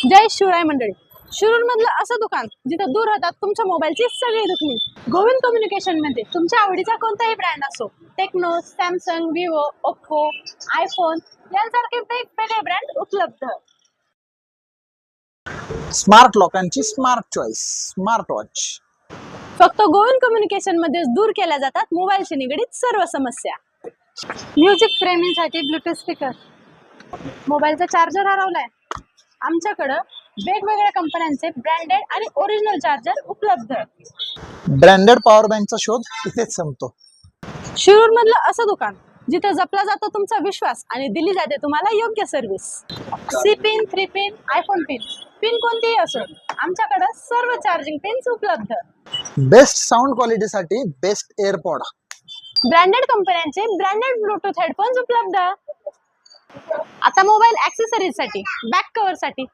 जय शिवराय मंडळी. शिरूर मधलं असं दुकान जिथं दूर होतात तुमच्या मोबाईलची सगळी दुखणी. गोविंद कम्युनिकेशन मध्ये तुमच्या आवडीचा कोणताही ब्रँड असो, Tecno, Samsung, Vivo, Oppo, iPhone यांसारखे वेगवेगळे ब्रँड उपलब्ध. स्मार्ट लोकांची स्मार्ट चॉईस, स्मार्ट वॉच. फक्त गोविंद कम्युनिकेशन मध्ये दूर केल्या जातात मोबाईलशी निगडीत सर्व समस्या. म्युझिक प्रेमींसाठी ब्लूटूथ स्पीकर, मोबाईलचा चार्जर हरवलाय, आमच्याकडं वेगवेगळ्या कंपन्यांचे ब्रँडेड आणि ओरिजिनल चार्जर उपलब्ध. ब्रँडेड पॉवर बँकचा शोध इथेच संपतो. शिरूर मधलं असं दुकान जिथं जपला जातो तुमचा विश्वास आणि दिली जाते तुम्हाला योग्य service. C pin, 3 pin, iPhone pin, pin कोणतीही असो, आमच्याकडे सर्व चार्जिंग पिन्स उपलब्ध. बेस्ट साऊंड क्वालिटीसाठी बेस्ट एअरपॉड. ब्रँडेड कंपन्यांचे ब्रँडेड ब्लूटूथ हेडफोन्स उपलब्ध. आता मोबाईल ऍक्सेसरीज साठी, बॅक कव्हर साठी,